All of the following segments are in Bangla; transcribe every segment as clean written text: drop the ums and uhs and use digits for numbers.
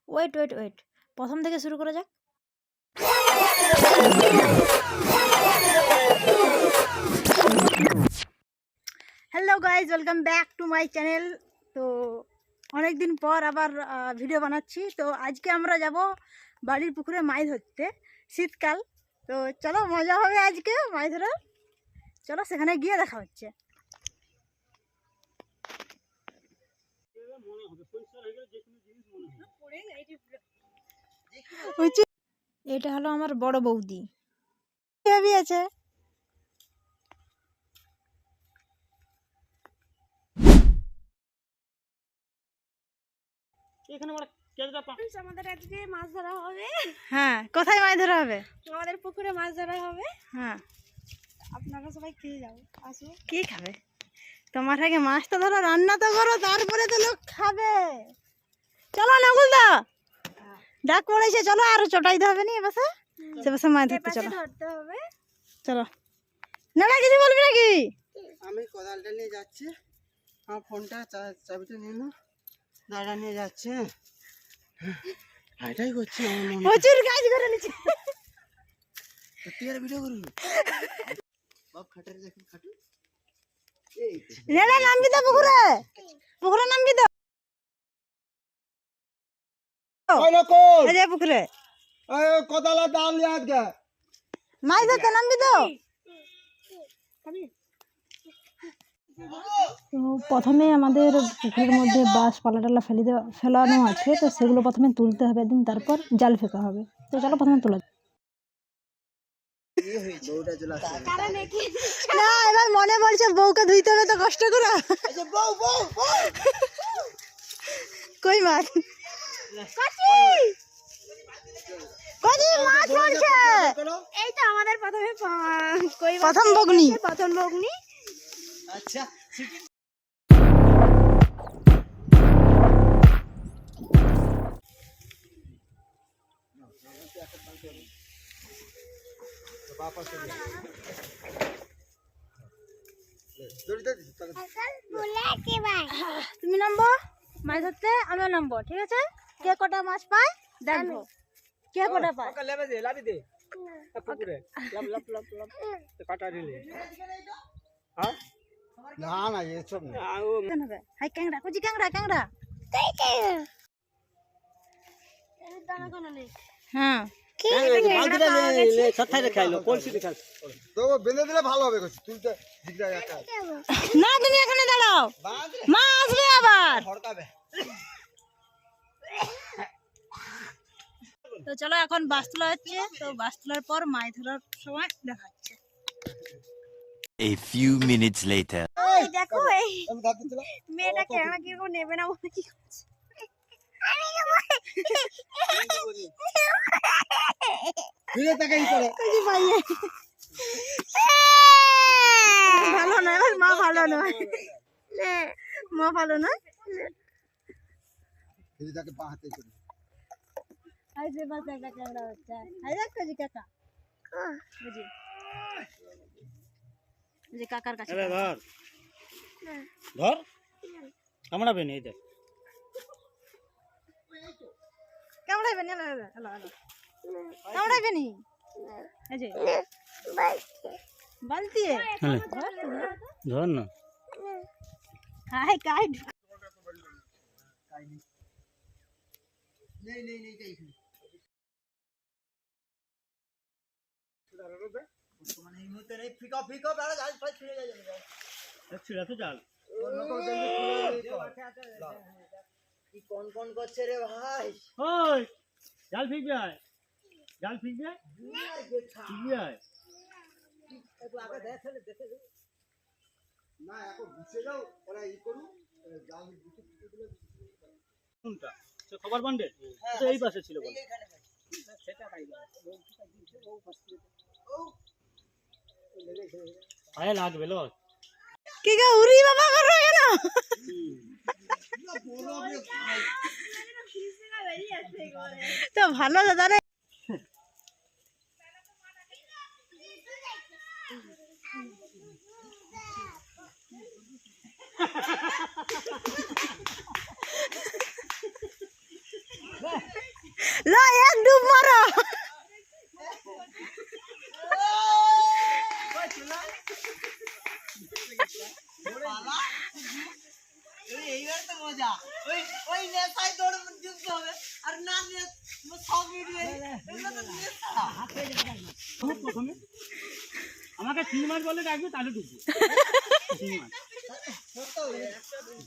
ওয়েট প্রথম থেকে শুরু করা যাক। Hello guys, welcome back to my channel. তো অনেক দিন পর আবার ভিডিও বানাচ্ছি। তো আজকে আমরা যাব বাড়ির পুকুরে মাছ ধরতে, শীতকাল। তো চলো, মজা হবে আজকে মাছ ধরা। চলো সেখানে গিয়ে দেখা হচ্ছে। এটা হলো আমার বড় বৌদি, আছে। আমাদের আজকে মাছ ধরা হবে। হ্যাঁ, কোথায় মাছ ধরা হবে? আমাদের পুকুরে মাছ ধরা হবে। হ্যাঁ, আপনারা সবাই খেয়ে যাও, আসো। কি খাবে? তোমার আগে মাছটা ধরো, রান্না তো করো, তারপরে তো লোক খাবে। চলো নকুল দা, ডাক পড়েছে, চলো। আর চটাইতে হবে না, এবারে সে বসে মাছ ধরতে চলো। ধরতে হবে, চলো। না কিছু বলবি নাকি? আমি কোদালটা নিয়ে যাচ্ছি, আমার ফোনটা চাবিটা নিয়ে নাও, দাঁড়া নিয়ে যাচ্ছে। এটাই করছি, প্রচুর কাজ করে নিচ্ছে। সত্যি আর ভিডিও করবি বাপ, খাটারে দেখুন, খাটু। নেড়া নামবি তো পুকুরে, পুকুরে নামবি তো। এই যে পুকুরে কোদালা ডাল আজকে মাছ ধরতে নামবি তো। তো প্রথমে আমাদের পুকুরের মধ্যে বাঁশ পালা ফেলানো আছে, তো সেগুলো প্রথমে তুলতে হবে, একদিন তারপর জাল ফেঁকা হবে। তো চলো প্রথমে তোলা। না, এবার মনে বলছে বউকে ধুইতে হবে, তো কষ্ট করে। কই মাছ? মাছ পড়ছে। এই তো আমাদের প্রথম বগনি। আচ্ছা, তুমি নামবো মাছ ধরতে, আমিও নামবো, ঠিক আছে? কে কটা মাছ পায় দেখবো, কে কটা পায়। না না, এসব না। হাই ক্যাংড়া, কুচি ক্যাংড়া, ক্যাংড়া। হ্যাঁ, বেঁধে দিলে ভালো হবে, তুলতে না তুমি এখানে দাঁড়াও, মা আসবে আবার। তো চলো, এখন বাস তোলা হচ্ছে। তো বাস তোলার পর মাছ ধরার সময় দেখা হচ্ছে। A few minutes later. দেখো এই মেয়েটাকে আমাকে কেউ নেবে না বলে কি করছে। ভালো নয়, মা ভালো নয়, মা ভালো নয়। কাকার কাছে ধর ধর, কামড়াবে না, এই দেখ কামড়াইবে না, কামড়াইবে নি। এই যে বালতি ধর না। হাই কাই কোন কোন করছে রে ভাই? জাল ফিক যায়, জাল ফিক যায়, না এখন বুঝে যাও, ওরা ই করুন, জাল কোনটা সে খবর বান্ডে এই পাশে ছিল বলে সেটা আয় লাগবে লো কি গো উড়ি বাবা করো কেন? ভালো দাদা রে। লো এক ডুব মারো। এইবার তো মজা ওই ওই নেশায় দৌড় যুক্ত হবে আর না নিয়ে সব ভিডিও এগুলো তো নেশা প্রথমে আমাকে 3 মাস বলে রাখবি তাহলে ঢুকবো 3 মাস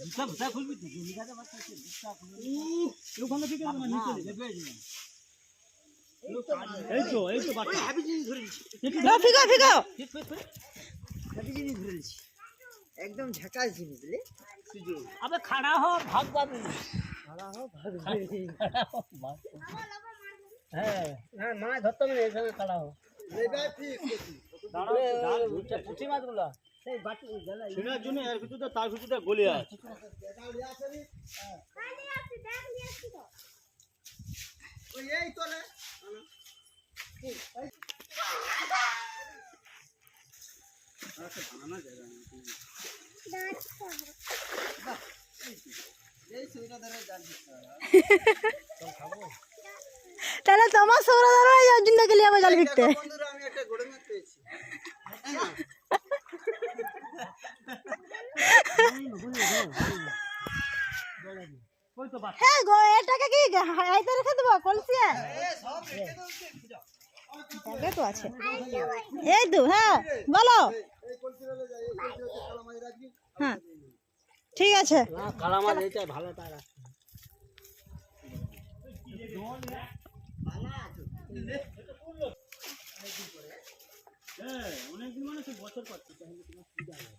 জুতা ভুতা খুলবি তো জমিদারে বাচ্চা আছে জুতা খুলবি ওখানে থেকে না নিচে নেবে এই তো বাচ্চা হ্যাপি জিনিস ধরে দিছি লো ফিগো ফিগো। হ্যাপি জিনিস ধরে দিছি একদম ঝাকাস জিনিস রে আবে খাড়া হ ভাগ পাবি হ্যাঁ না না ধরতে হবে এখানে খাড়া হ এটাই ঠিক দাঁড়াও পুঁটি মাছগুলো সেই বাটি গেলা সেটার জন্য এর ভিতরে তার ভিতরে গলি আছে ওই এই তো রে এই সুবিধা ধরে জানি তাহলে তোমার সৌরা ধরো অর্জুন দাকে নিয়ে জাল ফিরতে। বন্ধুরা আমি একটা গড়ে মাছ পেয়েছি ওই তো বাচ্চা হ্যাঁ গো এটাকে কি হাইতে রেখে দেবো কলসিয়া? সব রেখে দাও তাহলে তো আছে এই তো। হ্যাঁ বলো। এই কলসিরালে যাই এই কলসিরালে কালা মাছ রাখবি হ্যাঁ ঠিক আছে। না কালা মাছ এইটা ভালো তারা হ্যাঁ অনেকদিন মানে তো বছর পাচ্ছি তাহলে তোমার সুবিধা হবে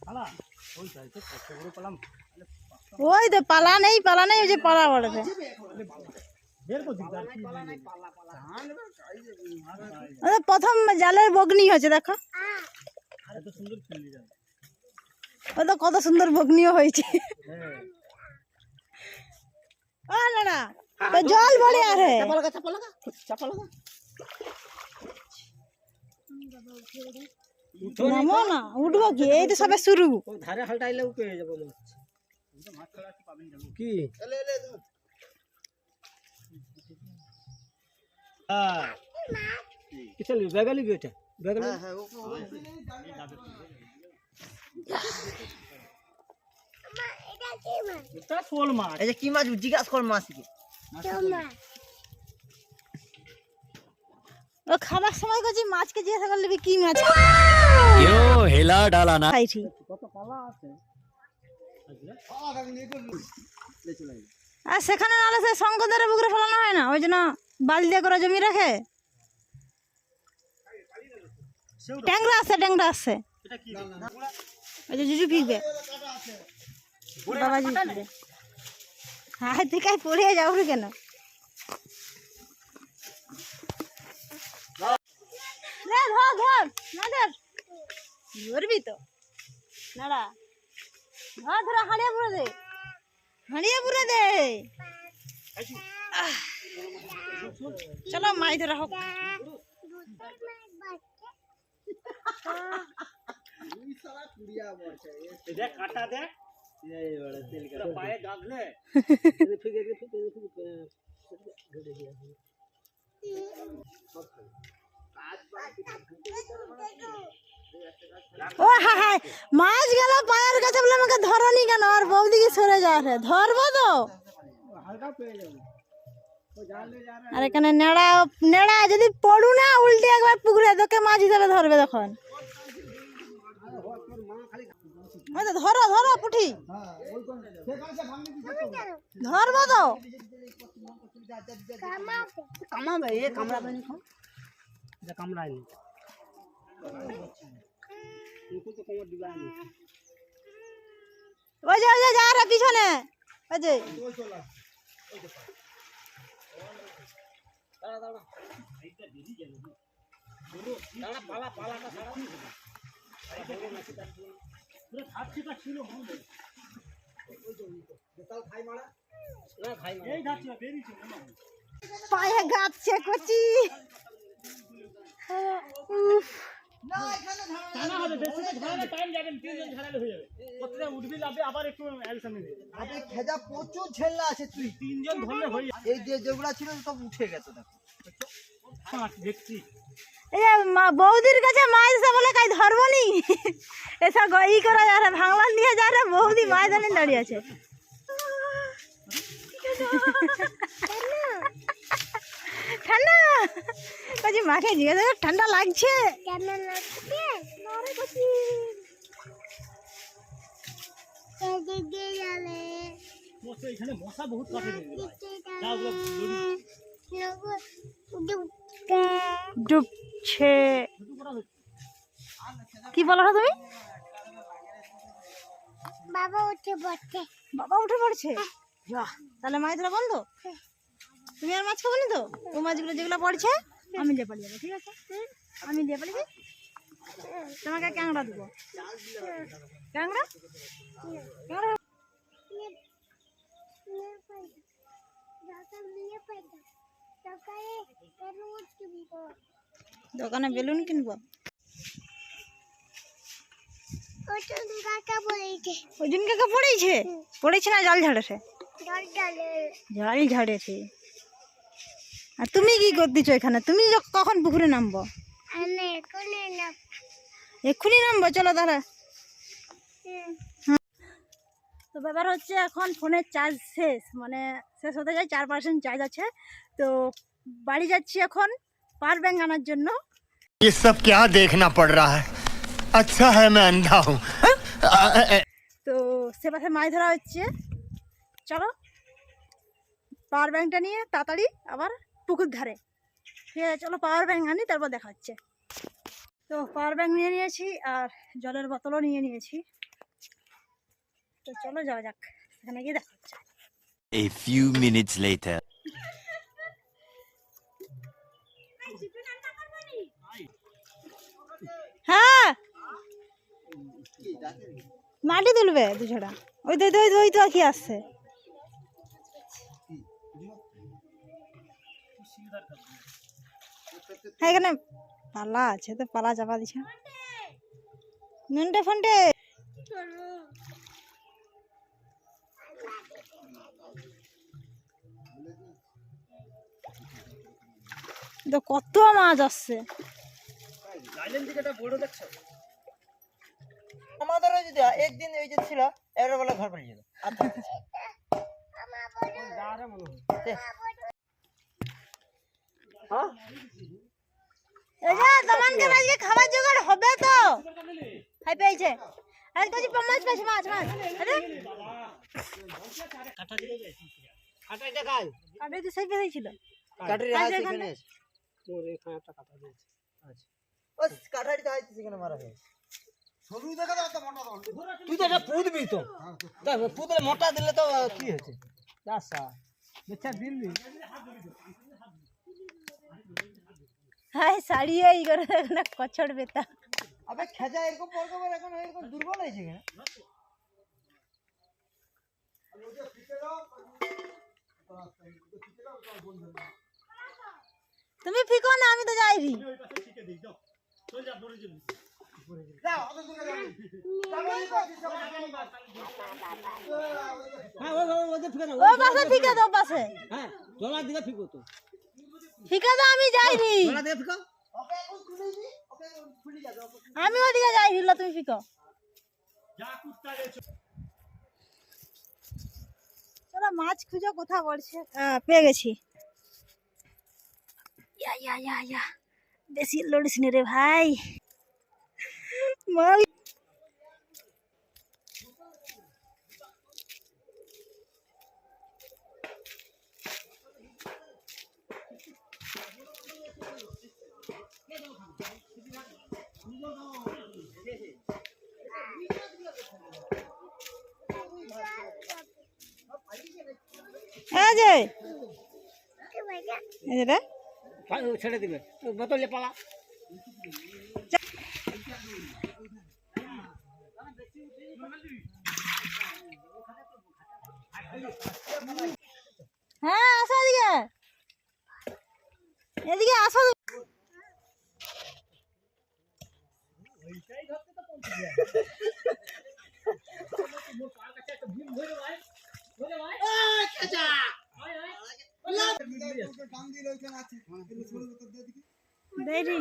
খালা ওই চাইতে কত বড় পেলাম ওই তো পালা নেই ওই যে পালা বড়বে বের করে দিই প্রথম জালের বগনি হয়েছে দেখো। এত সুন্দর খেলে যাবে ও তো কত সুন্দর বগনিও হয়েছে। হ্যাঁ ও না না তো জল বড়ে আরে চাপা লাগা নামো না উঠবো কি এই তো সবে শুরু। ওই ধারে হালটা আইলে পেয়ে যাবো মনে হচ্ছে মাছ খেলা কি পাবেন যাবো কি এলে এলে হ্যাঁ কিসে লিবি ব্যাগে লিবি এটা ব্যাগে হ্যাঁ হ্যাঁ ও এটা শোল মাছ এই যে কি মাছ জিজ্ঞাসা কর মাছকে ও খাবার সময় করছি মাছকে জিজ্ঞাসা করলে কি মাছ क्यों हिला डाला ना খাইছি। কত পালা আছে আর সেখানে নাহলে সে শঙ্করদের পুকুরে ফেলানো হয় না ওই জন্য বালি দিয়ে করে জমি রাখে। ট্যাংরা আছে এটা কি ওই যে জুজু ফিকবে বাবাজি ফিকবে। হাত থেকে পড়ে যাও কেন? ধর ধর না ধর ধরবি তো নাড়া ধর ধর হাঁড়িয়া পুরে দে চলো মাছ ধরা হোক। দেখ কাটা দেখ এই বড় তেল করে পায়ে গাগলে ও হ্যাঁ হ্যাঁ মাছ গেল পায়ের কাছে বলে আমাকে ধরনি কেন? আর বৌদিকে সরে যাওয়া ধরবো তো। আর এখানে নেড়া যদি পড়ু না উল্টে একবার পুকুরে তোকে মাছ হিসাবে ধরবে তখন। ধরো ধরো পুঠি ধরবো তো। কামাবে এ কামড়াবে না এটা কামড়ায়নি তো কোমর দিবানি ওই যে যা রে পিছনে ওই যে পালাটা সারা পুরো খাচ্ছি ছিল এই যাচ্ছে বেরিয়েছে পায়ে গাচ্ছে কচি। উফ, টানা হবে বেশি ধরালে টাইম যাবে তিনজন ঝাড়ালে হয়ে যাবে প্রত্যেকটা উঠবি যাবে আবার একটু অ্যালসামে দেবে আরে খেজা প্রচুর ঝেল্লা আছে তুই তিনজন ধরলে হয়ে যাবে এই যে যেগুলা ছিল সব উঠে গেছে দেখো দেখছি এই যে বৌদির কাছে মাছ এসে বলে কাই ধরবো নি, এসব ই করা যায় ভাঙলা নিয়ে যায় রে, বৌদি মাছ ধরে দাঁড়িয়ে আছে। ঠান্ডা কচি মাকে জিজ্ঞাসা করে, ঠান্ডা লাগছে? কেমন লাগছে? এদিকে গেলে মশা এখানে মশা বহুত কাটে যাও ডুবছে। কি বলো তুমি? বাবা উঠে পড়ছে। বাবা উঠে পড়ছে, বাহ, তাহলে মাছ ধরা বন্ধ? তুমি আর মাছ খাবো না তো? ও মাছগুলো যেগুলো পড়ছে আমি দিয়ে পালিয়ে যাবো, ঠিক আছে? আমি দিয়ে পালিয়ে তোমাকে ক্যাংড়া দেবো। ক্যাংড়া ক্যাংড়া দোকানে বেলুন কিনবো। ওজন কাকা পড়েছে? পড়েছে না জল ঝাড়েছে? জল ঝাড়েছে। আর তুমি কি করতেছ এখানে? তুমি কখন পুকুরে নামবো? এক্ষুনি নামবো, চলো তাহলে। তো ব্যাপার হচ্ছে এখন ফোনের চার্জ শেষ, মানে শেষ হতে যায়, 4% চার্জ আছে। তো বাড়ি যাচ্ছি এখন পাওয়ার ব্যাংক আনার জন্য। ये सब क्या देखना पड़ रहा है? अच्छा है मैं अंधा हूँ। তো সে পাশে মাছ ধরা হচ্ছে, চলো পাওয়ার ব্যাংকটা নিয়ে তাড়াতাড়ি আবার পুকুর ধারে। ঠিক আছে, চলো পাওয়ার ব্যাংক আনি, তারপর দেখা হচ্ছে। তো পাওয়ার ব্যাংক নিয়ে নিয়েছি আর জলের বোতলও নিয়ে নিয়েছি। তো চলো যাওয়া যাক, সেখানে গিয়ে দেখা হচ্ছে। A few minutes later. হ্যাঁ, মাটি তুলবে দুছড়া। ওই তো ওই তো কি আসছে। হ্যাঁ, এখানে পালা আছে, তো পালা চাপা দিছে। নন্টে ফন্টে তো কত মাছ আসছে। আমাদের ওই যে একদিন ওই যে ছিল এবারে বলে ঘর পড়ে যেত। এই যে তোমাকে আজকে খাবার জোগাড় হবে তো? হাই পেয়েছে, আরে কজি মাছ পাইছে, মাছ মাছ। আরে কাটাইটা খাই কাটে তো সেই পেয়েছিল। কাটারি আজ আছে এখানে- এখানে ওর এখানে একটা কাটা দিয়েছে। আচ্ছা ও কাটারিটা আছে সেখানে মারা হয়েছে। সরু দেখা দাও তো মোটা দাও। তুই তো এটা পুদবি তো। দেখ পুদলে মোটা দিলে তো কি হয়েছে? আচ্ছা বেচা দিল্লি হাই সাড়িয়ে ই করে না কচড় বেতা। আবে খেজা এরকম পড়কবার এখন এরকম দুর্বল হয়েছে কেন? তুমি ফিকো না, আমি তো যাইনি। হ্যাঁ ওদের ফিকে দাও। ও পাশে ফিকে দাও, পাশে হ্যাঁ জলার দিকে ফিকো তো। ফিকে দাও, আমি যাইনি। জলার দিকে ফিকো। ওকে এখন খুলে দি, ওকে খুলে যাবে। আমি ওদিকে যাইনি, তুমি ফিকো। চলো মাছ খুঁজো, কোথা পড়ছে। পেয়ে গেছি। ইয়া ইয়া ইয়া ইয়া, বেশি লড়িস নি রে ভাই, মাল। এই যে এই যে ছেড়ে দিবে বোতলে পালা। হ্যাঁ আসো এদিকে, এদিকে আসো। দেখি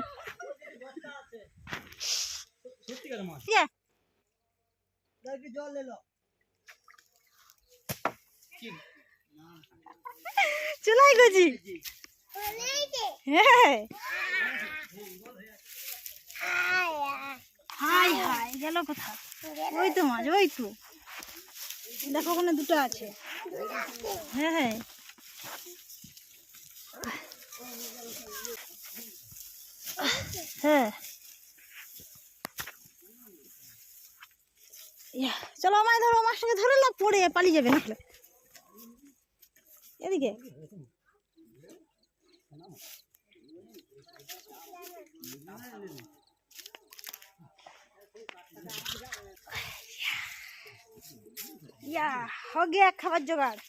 সত্যিকার মাছ। ঠিক আছে। জল এলো চুলাই গেছি। হ্যাঁ হাই হাই গেল কোথায়? ওই তো মাছ, ওই তো দেখো ওখানে দুটো আছে। হ্যাঁ হ্যাঁ হ্যাঁ ইয়া, চলো আমায় ধরো, মাছটাকে ধরে লাভ পড়ে পালিয়ে যাবে নাহলে। এদিকে ইয়া हो गया খাবার জোগাড়।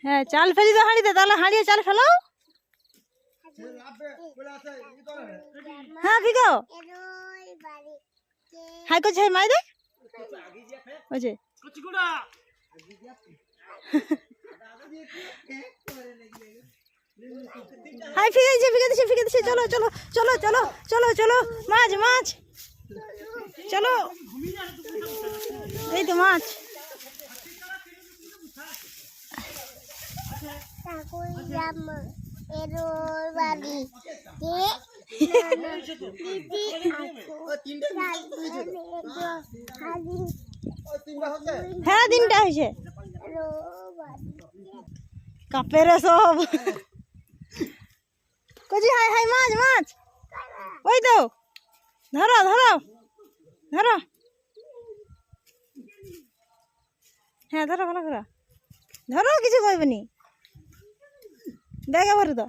হ্যাঁ চাল ফেলি তো হাঁড়িতে, তাহলে হাঁড়িয়ে চাল ফেলাও। হ্যাঁ ভিগো হাই করছে, হাই মাই দেখ বুঝে হাই ফিরে দিছে, ফিরে দিছে, ফিরে দিছে। চলো চলো চলো চলো চলো চলো মাছ মাছ চলো। এই তো মাছ। হ্যাঁ 3টা হয়েছে। কাপের সব কচি হাই হাই মাছ মাছ। ওই তো ধরো ধরো ধরো। হ্যাঁ ধরো ভালো করে ধরো, কিছু করবেনি। দেখে ভরে তো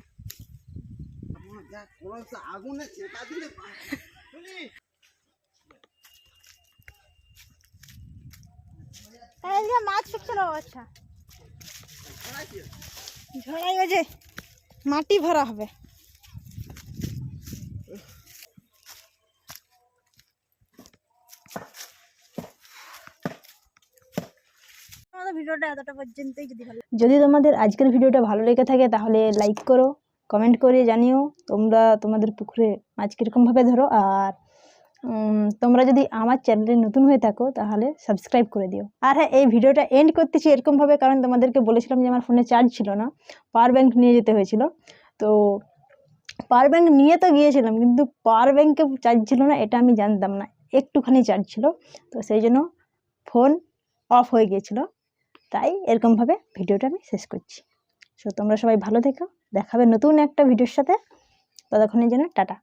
মাছ পিছলো। আচ্ছা ঝড়াই গেছে, মাটি ভরা হবে। ভিডিওটা এতটা পর্যন্তই। যদি তোমাদের আজকের ভিডিওটা ভালো লেগে থাকে তাহলে লাইক করো, কমেন্ট করে জানিও তোমরা তোমাদের পুকুরে মাছ কীরকমভাবে ধরো। আর তোমরা যদি আমার চ্যানেলে নতুন হয়ে থাকো তাহলে সাবস্ক্রাইব করে দিও। আর হ্যাঁ এই ভিডিওটা এন্ড করতেছি এরকমভাবে, কারণ তোমাদেরকে বলেছিলাম যে আমার ফোনে চার্জ ছিল না, পাওয়ার ব্যাংক নিয়ে যেতে হয়েছিল। তো পাওয়ার ব্যাংক নিয়ে তো গিয়েছিলাম, কিন্তু পাওয়ার ব্যাংকে চার্জ ছিল না এটা আমি জানতাম না, একটুখানি চার্জ ছিল। তো সেই জন্য ফোন অফ হয়ে গিয়েছিলো, তাই এরকমভাবে ভিডিওটা আমি শেষ করছি। সো তোমরা সবাই ভালো থেকো, দেখাবে নতুন একটা ভিডিওর সাথে। ততক্ষণের জন্য টাটা।